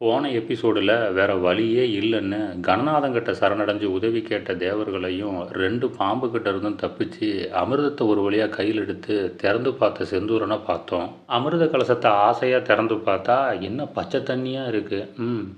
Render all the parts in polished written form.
போன எபிசோடில் வேற வழியே இல்லைன்னு கணநாதங்கிட்ட சரணடைஞ்சு உதவி கேட்ட தேவர்களையும் 2 பாம்புக்கிட்ட இருந்தும் தப்பிச்சு அமிர்தத்தை ஒரு வழியாக கையில் எடுத்து திறந்து பார்த்த செந்தூரனை பார்த்தோம். அமிர்த கலசத்தை ஆசையாக திறந்து பார்த்தா என்ன பச்சை தண்ணியாக இருக்குது.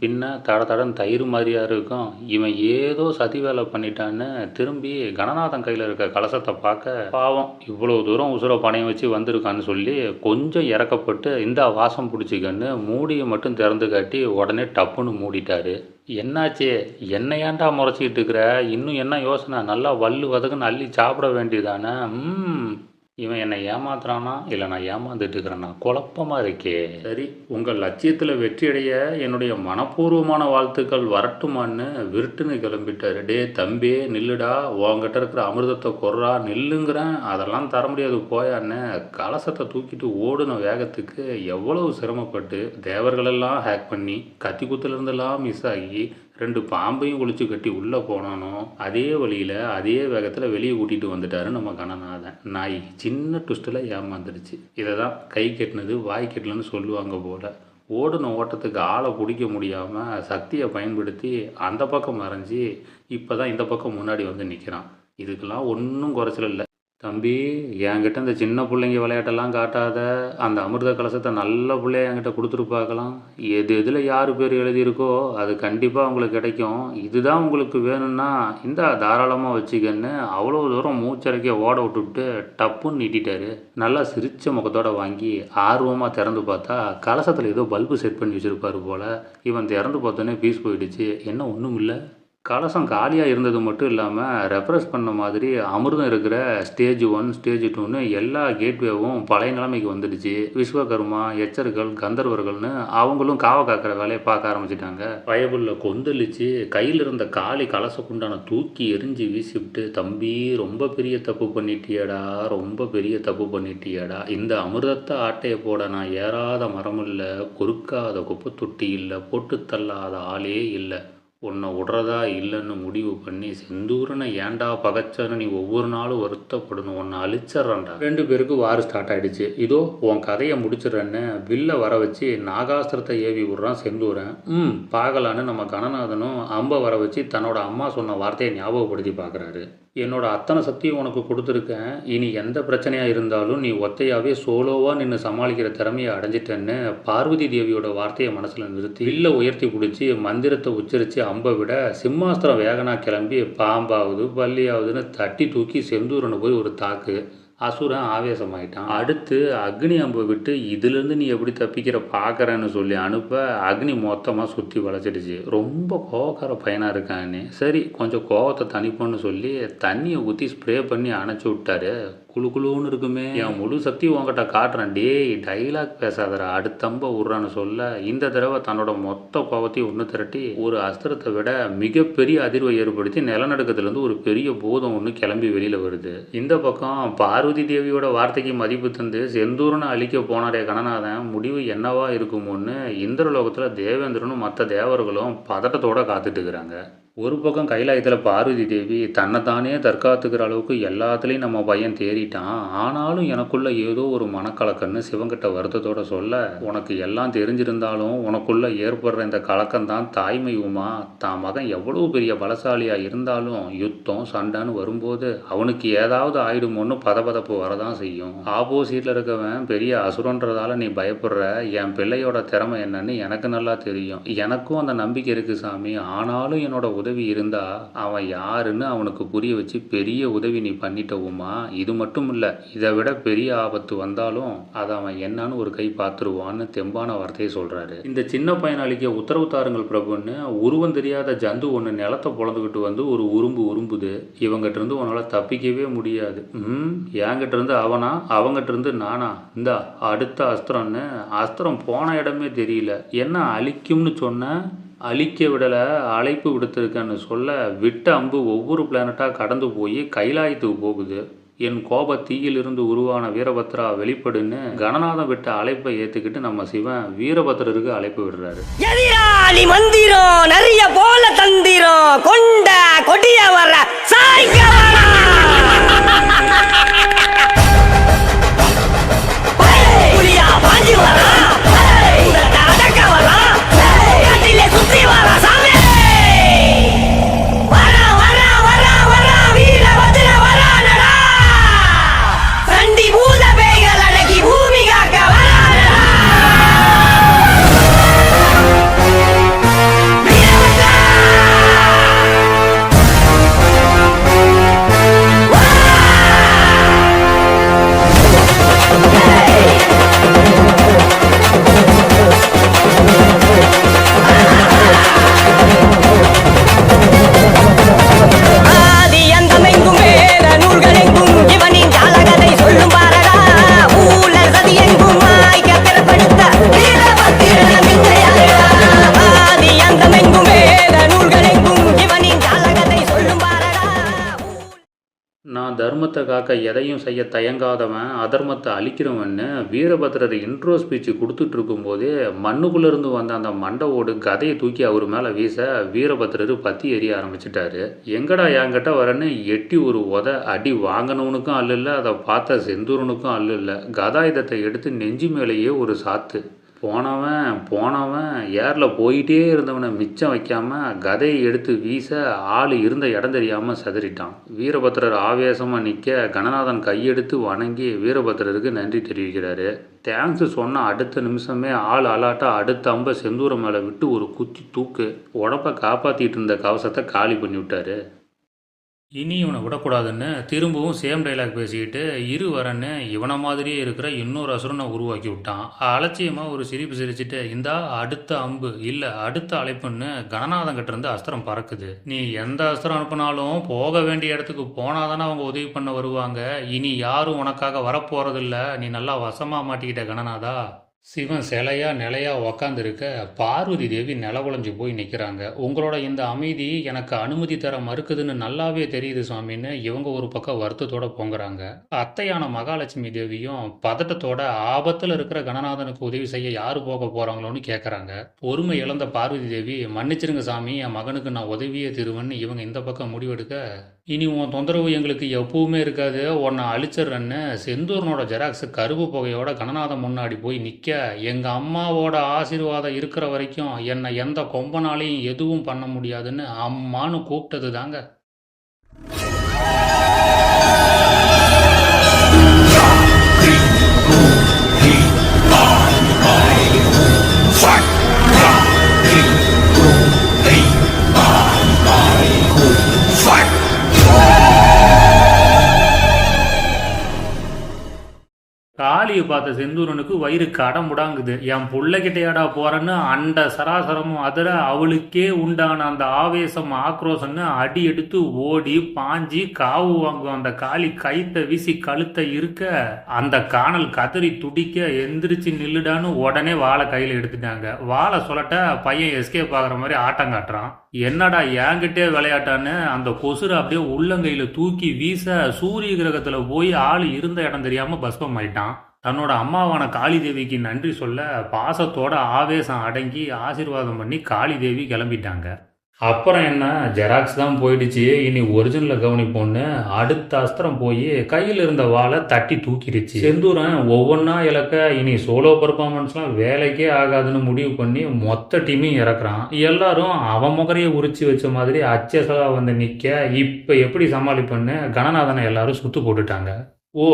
பின்ன தடன்னு தயிர் மாதிரியாக இருக்கும். இவன் ஏதோ சதி வேலை பண்ணிட்டான்னு திரும்பி கணநாதன் கையில் இருக்க கலசத்தை பார்க்க பாவம் இவ்வளோ தூரம் உசுரை பணையம் வச்சு வந்திருக்கான்னு சொல்லி கொஞ்சம் இறக்கப்பட்டு இந்த வாசம் பிடிச்சிக்கன்னு மூடியை மட்டும் திறந்து காட்டி உடனே டப்புன்னு மூடிட்டாரு. என்னாச்சே, என்ன ஏன்டா முறைச்சிக்கிட்டு இருக்கிற? இன்னும் என்ன யோசனை? நல்லா வல்லு வதக்குன்னு அள்ளி சாப்பிட வேண்டியதானே? இவன் என்னை ஏமாத்துறானா இல்லை நான் ஏமாந்துட்டு இருக்கிறேன்னா குழப்பமாக இருக்கே. சரி, உங்கள் லட்சியத்தில் வெற்றியடைய என்னுடைய மனப்பூர்வமான வாழ்த்துக்கள் வரட்டுமான்னு விருட்டுன்னு கிளம்பிட்டாரு. டே தம்பி நில்லுடா, உங்ககிட்ட இருக்கிற அமிர்தத்தை கொர்றா, நில்லுங்கிறேன். அதெல்லாம் தர முடியாது போயான்னு கலசத்தை தூக்கிட்டு ஓடுன வேகத்துக்கு எவ்வளவு சிரமப்பட்டு தேவர்களெல்லாம் ஹேக் பண்ணி கத்தி குத்துலேருந்தெல்லாம் மிஸ் ஆகி 2 பாம்பையும் குளிச்சு கட்டி உள்ளே போனானோ அதே வழியில் அதே வேகத்தில் வெளியே கூட்டிகிட்டு வந்துட்டாரு நம்ம கணநாதன். நாய் சின்ன ட்விஸ்ட்டில் ஏமாந்துடுச்சு. இதை தான் கை கெட்டினது வாய் கெட்டலன்னு சொல்லுவாங்க போல். ஓடுன ஓட்டத்துக்கு ஆளை பிடிக்க முடியாமல் சக்தியை பயன்படுத்தி அந்த பக்கம் மறைஞ்சி இப்போ தான் இந்த பக்கம் முன்னாடி வந்து நிற்கிறான். இதுக்கெல்லாம் ஒன்றும் குறைச்சல் இல்லை. தம்பி, என்கிட்ட இந்த சின்ன பிள்ளைங்க விளையாட்டெல்லாம் காட்டாத. அந்த அமிர்த கலசத்தை நல்ல பிள்ளைய என்கிட்ட கொடுத்துட்டு பார்க்கலாம். எதில் யார் பேர் எழுதியிருக்கோ அது கண்டிப்பாக உங்களுக்கு கிடைக்கும். இதுதான் உங்களுக்கு வேணும்னா இந்த தாராளமாக வச்சுக்கன்னு அவ்வளோ தூரம் மூச்சரைக்க ஓட விட்டுவிட்டு டப்புன்னு நீட்டிட்டாரு. நல்லா சிரிச்ச முகத்தோடு வாங்கி ஆர்வமாக திறந்து பார்த்தா கலசத்தில் ஏதோ பல்பு செட் பண்ணி வச்சுருப்பாரு போல். இவன் திறந்து பார்த்தோன்னே பீஸ் போயிடுச்சு. என்ன ஒன்றும் இல்லை, கலசம் காலியாக இருந்தது மட்டும் இல்லாமல் ரெஃப்ரெஷ் பண்ண மாதிரி அமிர்தம் இருக்கிற ஸ்டேஜ் 1 ஸ்டேஜ் 2ன்னு எல்லா கேட்வேவும் பழைய நிலைமைக்கு வந்துடுச்சு. விஸ்வகர்மா, எச்சர்கள், கந்தர்வர்கள்னு அவங்களும் காவ காக்கிற வேலையை பார்க்க ஆரம்பிச்சிட்டாங்க. பயபுள்ள கொந்தளிச்சு கையில் இருந்த காலி கலசக்குண்டான தூக்கி எரிஞ்சு வீசிவிட்டு, தம்பி ரொம்ப பெரிய தப்பு பண்ணிட்டியடா, ரொம்ப பெரிய தப்பு பண்ணிட்டியடா. இந்த அமிர்தத்தை ஆட்டையை போட நான் ஏறாத மரம் இல்லை, பொறுக்காத குப்பை தொட்டி இல்லை, போட்டு தள்ளாத ஆளே இல்லை. உன்னை விடுறதா இல்லைன்னு முடிவு பண்ணி செந்தூரனை ஏன்டா பகைச்சன்னு நீ ஒவ்வொரு நாளும் வருத்தப்படணும், உன்னை அழிச்சிட்றேன்டா. 2 பேருக்கு வார் ஸ்டார்ட் ஆகிடுச்சு. இதோ உன் கதையை முடிச்சிடறேன்னு வில்ல வர வச்சு நாகாஸ்திரத்தை ஏவி விடுறான் செந்தூரன். பார்க்கலான்னு நம்ம கணநாதனும் அம்பை வர வச்சு தன்னோட அம்மா சொன்ன வார்த்தையை ஞாபகப்படுத்தி பார்க்குறாரு. என்னோட அத்தனை சக்தியும் உனக்கு கொடுத்துருக்கேன். இனி எந்த பிரச்சனையாக இருந்தாலும் நீ ஒத்தையாகவே சோலோவாக நின்று சமாளிக்கிற திறமையை அடைஞ்சிட்டேன்னு பார்வதி தேவியோட வார்த்தையை மனசில் நிறுத்தி வில்ல உயர்த்தி பிடிச்சி மந்திரத்தை உச்சரித்து அம்பை விட சிம்மாஸ்திரம் வேகனாக கிளம்பி பாம்பாவது பள்ளியாவதுன்னு தட்டி தூக்கி செந்தூரனை போய் ஒரு தாக்கு. அசுரன் ஆவேசமாயிட்டான். அடுத்து அக்னி அம்பை விட்டு இதுலேருந்து நீ எப்படி தப்பிக்கிற பார்க்குறேன்னு சொல்லி அனுப்ப அக்னி மொத்தமாக சுற்றி வளைச்சிடுச்சு. ரொம்ப கோவக்கார பையனாக இருக்கான்னு சரி கொஞ்சம் கோவத்தை தணிப்போன்னு சொல்லி தண்ணியை ஊற்றி ஸ்ப்ரே பண்ணி அணைச்சி விட்டாரு. குழு குழுன்னு இருக்குமே, என் முழு சக்தி உங்ககிட்ட காட்டுறேன், டேய் டைலாக் பேசாதரா, அடுத்தம்ப விட்றான்னு சொல்ல இந்த தடவை தன்னோட மொத்த கோவத்தையும் ஒன்று திரட்டி ஒரு அஸ்திரத்தை விட மிகப்பெரிய அதிர்வை ஏற்படுத்தி நிலநடுக்கத்துலேருந்து ஒரு பெரிய பூதம் ஒன்று கிளம்பி வெளியில் வருது. இந்த பக்கம் பார்வதி தேவியோட வார்த்தைக்கு மதிப்பு தந்து செந்தூரனை அழிக்க போனாரே கணநாதன், முடிவு என்னவா இருக்குமோன்னு இந்திரலோகத்தில் தேவேந்திரனும் மற்ற தேவர்களும் பதட்டத்தோடு காத்துட்டு இருக்கிறாங்க. ஒரு பக்கம் கைலாயத்தில் பார்வதி தேவி தன்னைத்தானே தற்காத்துக்கிற அளவுக்கு எல்லாத்துலேயும் நம்ம பையன் தேறிட்டான், ஆனாலும் எனக்குள்ள ஏதோ ஒரு மனக்கலக்கன்னு சிவங்கிட்ட வருத்தத்தோட சொல்ல, உனக்கு எல்லாம் தெரிஞ்சிருந்தாலும் உனக்குள்ள ஏற்படுற இந்த கலக்கம்தான் தாய்மை உமா. தான் மகன் எவ்வளவு பெரிய பலசாலியாக இருந்தாலும் யுத்தம் சண்டைன்னு வரும்போது அவனுக்கு ஏதாவது ஆயிடுமோன்னு பதபதப்பு வரதான் செய்யும். ஆப்போசிட்டில் இருக்கவன் பெரிய அசுரன்றதால நீ பயப்படுற, என் பிள்ளையோட திறமை என்னன்னு எனக்கு நல்லா தெரியும். எனக்கும் அந்த நம்பிக்கை இருக்குது சாமி. ஆனாலும் என்னோட உதவி இருந்தா அவன் யாருன்னு அவனுக்கு புரிய வச்சு பெரிய உதவி நீ பண்ணிட்டவுமா. இது மட்டும் இல்லை, இதை விட பெரிய ஆபத்து வந்தாலும் அதை அவன் என்னன்னு ஒரு கை பார்த்துருவான்னு தெம்பான வார்த்தையை சொல்றாரு. இந்த சின்ன பையனாளிக்கு உத்தரவு தாருங்கள் பிரபுன்னு உருவம் தெரியாத ஜந்து ஒன்று நிலத்தை பொழந்துக்கிட்டு வந்து ஒரு உரும்புது. இவங்கிட்ட இருந்து உன்னால தப்பிக்கவே முடியாது. என்கிட்ட இருந்து அவனா, அவங்கிட்ட இருந்து நானா, இந்த அடுத்த அஸ்திரம்னு அஸ்திரம் போன இடமே தெரியல. என்ன அழிக்கும்னு சொன்ன, அழிக்க விடலை, அழைப்பு விடுத்திருக்கேன்னு சொல்ல விட்ட அம்பு ஒவ்வொரு பிளானட்டாக கடந்து போய் கைலாயத்துக்கு போகுது. என் கோப தீயிலிருந்து உருவான வீரபத்ரா வெளிப்படுன்னு கணநாதம் விட்ட அழைப்பை ஏற்றுக்கிட்டு நம்ம சிவன் வீரபத்ரருக்கு அழைப்பு விடுறாரு. எதிராளி மந்திரம் நிறைய போல தந்திரம் கொண்ட கொடிய வர புலியா பாஞ்சி வரா, அடக்க வரா, காக்க எதையும் செய்ய தயங்காதவன், அதர்மத்தை அழிக்கிறவன்னு வீரபத்ரர் இன்ட்ரோ ஸ்பீச் கொடுத்துட்டு இருக்கும்போதே மண்ணுக்குள்ளேருந்து வந்த அந்த மண்டவோடு கதையை தூக்கி அவர் மேலே வீச வீரபத்ரர் பற்றி எரிய ஆரம்பிச்சிட்டாரு. எங்கடா என்கிட்ட வரன்னு எட்டி ஒரு அடி வாங்கினவனுக்கும் அல்ல இல்லை, அதை பார்த்த செந்தூரனுக்கும் அல்ல இல்லை. கதாயுதத்தை எடுத்து நெஞ்சு மேலேயே ஒரு சாத்து. போனவன் ஏரில் போயிட்டே இருந்தவனை மிச்சம் வைக்காமல் கதையை எடுத்து வீச ஆள் இருந்த இடம் தெரியாமல் சதறிட்டான். வீரபத்ரர் ஆவேசமாக நிற்க கணநாதன் கையெடுத்து வணங்கி வீரபத்ரருக்கு நன்றி தெரிவிக்கிறாரு. தேங்க்ஸ் சொன்ன அடுத்த நிமிஷமே ஆள் அலாட்டா அடுத்த அம்பை செந்தூரம் மேலே விட்டு ஒரு குத்தி தூக்கு. உடம்பை காப்பாற்றிட்டு இருந்த கவசத்தை காலி பண்ணி விட்டாரு. இனி இவனை விடக்கூடாதுன்னு திரும்பவும் சேம் டைலாக் பேசிக்கிட்டு வரன்னு இவனை மாதிரியே இருக்கிற இன்னொரு அசுரனை உருவாக்கி விட்டான். அலட்சியமாக ஒரு சிரிப்பு சிரிச்சுட்டு இந்தா அடுத்த அம்பு இல்லை அடுத்த அழைப்புன்னு கணநாதன் கிட்ட இருந்து அஸ்திரம் பறக்குது. நீ எந்த அஸ்திரம் அனுப்பினாலும் போக வேண்டிய இடத்துக்கு போனாதானே அவங்க உதவி பண்ண வருவாங்க. இனி யாரும் உனக்காக வரப்போறதில்ல. நீ நல்லா வசமா மாட்டிக்கிட்ட கணநாதா. சிவன் சிலையா நிலையா உக்காந்துருக்க பார்வதி தேவி நிலகுலைஞ்சு போய் நிற்கிறாங்க. உங்களோட இந்த அமைதி எனக்கு அனுமதி தர மறுக்குதுன்னு நல்லாவே தெரியுது சுவாமின்னு இவங்க ஒரு பக்கம் வருத்தத்தோட பொங்குறாங்க. அத்தையான மகாலட்சுமி தேவியும் பதட்டத்தோட ஆபத்தில் இருக்கிற கணநாதனுக்கு உதவி செய்ய யாரு போக போறாங்களோன்னு கேட்குறாங்க. பொறுமை இழந்த பார்வதி தேவி மன்னிச்சிருங்க சாமி, என் மகனுக்கு நான் உதவியே தருவேன்னு இவங்க இந்த பக்கம் முடிவெடுக்க இனி உன் தொந்தரவு எங்களுக்கு எப்பவுமே இருக்காது, உன்னை அழிச்சிட்றன்னு செந்தூரனோட ஜெராக்ஸ் கருப்பு புகையோட கணநாதன் முன்னாடி போய் நிற்க எங்கள் அம்மாவோட ஆசீர்வாதம் இருக்கிற வரைக்கும் என்னை எந்த கொம்பனாலையும் எதுவும் பண்ண முடியாதுன்னு அம்மானு கூப்பிட்டது தாங்க. காளியை பார்த்த செந்தூரனுக்கு வயிறு கடமுடாங்குது. என் பிள்ளைகிட்டையாடா போறேன்னு அண்ட சராசரமும் அதிர அவளுக்கே உண்டான அந்த ஆவேசம் ஆக்ரோஷன்னு அடி எடுத்து ஓடி பாஞ்சி காவு வாங்கும். அந்த காளி கைத்தை வீசி கழுத்தை இருக்க அந்த காணல் கதறி துடிக்க எந்திரிச்சு நில்லுடான்னு உடனே வாழை கையில் எடுத்துட்டாங்க. வாழை சொல்லட்ட பையன் எஸ்கேப் ஆகிற மாதிரி ஆட்டம் காட்டுறான். என்னடா என்கிட்டே விளையாட்டான்னு அந்த கொசுரை அப்படியே உள்ளங்கையில தூக்கி வீச சூரிய கிரகத்துல போய் ஆள் இருந்த இடம் தெரியாம பஸ்பம் ஆயிட்டான். தன்னோட அம்மாவான காளி தேவிக்கு நன்றி சொல்ல பாசத்தோட ஆவேசம் அடங்கி ஆசீர்வாதம் பண்ணி காளி தேவி கிளம்பிட்டாங்க. அப்புறம் என்ன, ஜெராக்ஸ் தான் போயிடுச்சு, இனி ஒரிஜினலை கவனிப்போன்னு அடுத்த அஸ்திரம் போய் கையில் இருந்த வாழை தட்டி தூக்கிடுச்சு. செந்தூரன் ஒவ்வொன்றா இழக்க இனி சோலோ பர்ஃபார்மன்ஸ்லாம் வேலைக்கே ஆகாதுன்னு முடிவு பண்ணி மொத்த டீமையும் இறக்குறான். எல்லாரும் அவன் முகரையை உரிச்சு வச்ச மாதிரி அச்சசலா வந்து நிற்க இப்போ எப்படி சமாளிப்பன்னு கணநாதனை எல்லாரும் சுத்து போட்டுட்டாங்க. ஓ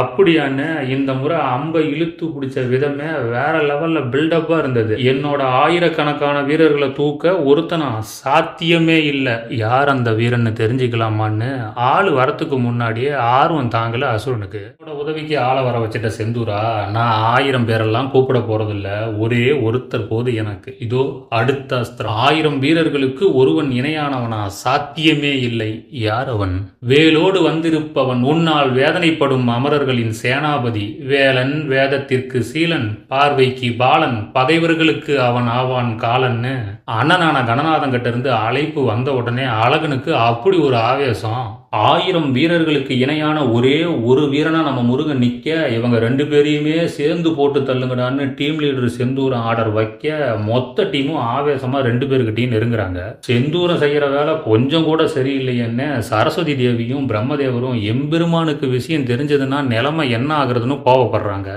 அப்படியான்னு இந்த முறை அம்பை இழுத்து பிடிச்ச விதமே வேற லெவல்ல பில்டப்பா இருந்தது. என்னோட ஆயிரக்கணக்கான வீரர்களை தூக்க ஒருத்தனா சாத்தியமே இல்லை. யார் அந்த வீரன்னு தெரிஞ்சுக்கலாமான்னு ஆள் வரத்துக்கு முன்னாடியே ஆர்வம் தாங்கல அசுரனுக்கு. உதவிக்கு ஆளை வர வச்சிட்ட செந்தூரா, நான் 1000 பேரெல்லாம் கூப்பிட போறதில்ல, ஒரே ஒருத்தர் போது எனக்கு. இதோ அடுத்த அஸ்திரம். 1000 வீரர்களுக்கு ஒருவன் இணையானவனா? சாத்தியமே இல்லை. யார் அவன்? வேலோடு வந்திருப்பவன், உன்னால் வேதனைப்படும் அமரர்களின் சேனாபதி, வேலன், வேதத்திற்கு சீலன், பார்வைக்கு பாலன், பகைவர்களுக்கு அவன் ஆவான் காலன்னு அண்ணனான கணநாதன் கிட்ட இருந்து அழைப்பு வந்த உடனே அழகனுக்கு அப்படி ஒரு ஆவேசம். 1000 வீரர்களுக்கு இணையான ஒரே ஒரு வீரனா நம்ம முருகன் நிக்க இவங்க 2 பேரையுமே சேர்ந்து போட்டு தள்ளுங்கடான்னு டீம் லீடர் செந்தூரம் ஆர்டர் வைக்க மொத்த டீமும் ஆவேசமா 2 பேருக்கிட்டையும் நெருங்குறாங்க. செந்தூரம் செய்யற வேலை கொஞ்சம் கூட சரியில்லைன்னு சரஸ்வதி தேவியும் பிரம்மதேவரும் எம்பெருமானுக்கு விஷயம் தெரிஞ்சதுன்னா நிலைமை என்ன ஆகுறதுன்னு கோவப்படுறாங்க.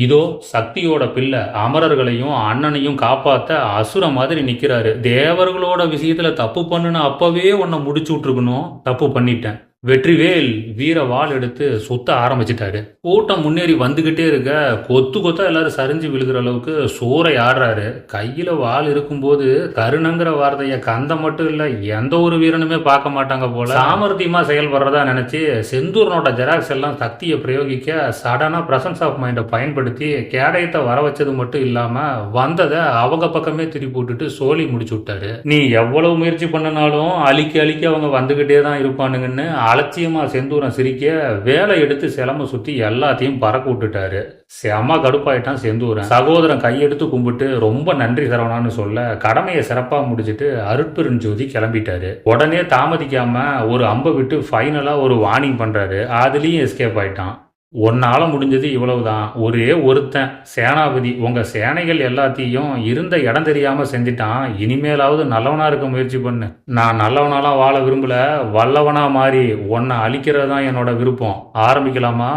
இதோ சக்தியோட பிள்ளை அமரர்களையும் அண்ணனையும் காப்பாத்த அசுர மாதிரி நிக்கிறாரு. தேவர்களோட விஷயத்துல தப்பு பண்ணுன அப்பவே உன்னை முடிச்சு விட்டுருக்கணும், தப்பு பண்ணிட்டேன். வெற்றிவேல் வீர வாள் எடுத்து சுத்த ஆரம்பிச்சிட்டாரு. கூட்டம் முன்னேறி வந்துகிட்டே இருக்க கொத்து கொத்தா எல்லாரும் சரிஞ்சு விழுகிற அளவுக்கு சூறை ஆடுறாரு. கையில வாள் இருக்கும்போது கருணங்கிற வார்த்தைய கந்த மட்டும் இல்ல எந்த ஒரு வீரனுமே பார்க்க மாட்டாங்க போல. சாமர்த்தியமா செயல்படுறதா நினைச்சு செந்தூரனோட ஜெராக்ஸ் எல்லாம் சக்தியை பிரயோகிக்க சடனா பிரசன்ஸ் ஆஃப் மைண்டை பயன்படுத்தி கேடயத்தை வர வச்சது மட்டும் இல்லாம வந்ததை அவங்க பக்கமே திருப்பி விட்டுட்டு சோழி முடிச்சு விட்டாரு. நீ எவ்வளவு முயற்சி பண்ணினாலும் அழிக்க அவங்க வந்துகிட்டே தான் இருப்பானுங்கன்னு அலட்சியமா செந்தூரன் சிரிக்க வேலை எடுத்து சிலம்ப சுத்தி எல்லாத்தையும் பறக்க விட்டுட்டாரு. செம கடுப்பாயிட்டான் செந்தூரன். சகோதரன் கையெடுத்து கும்பிட்டு ரொம்ப நன்றி சரவணான்னு சொல்ல கடமையை சிறப்பா முடிச்சுட்டு அருட்பெருஞ்சோதி கிளம்பிட்டாரு. உடனே தாமதிக்காம ஒரு அம்பை விட்டு ஃபைனலா ஒரு வார்னிங் பண்றாரு. அதுலயும் எஸ்கேப் ஆயிட்டான். உன்னால முடிஞ்சது இவ்வளவுதான். ஒரே ஒருத்தன் சேனாபதி உங்க சேனைகள் எல்லாத்தையும் இருந்த இடம் தெரியாம செஞ்சிட்டான். இனிமேலாவது நல்லவனா இருக்க முயற்சி பண்ணு. நான் நல்லவனாலாம் வாழ விரும்பல, வல்லவனா மாறி உன்னை அழிக்கிறது தான் என்னோட விருப்பம். ஆரம்பிக்கலாமா?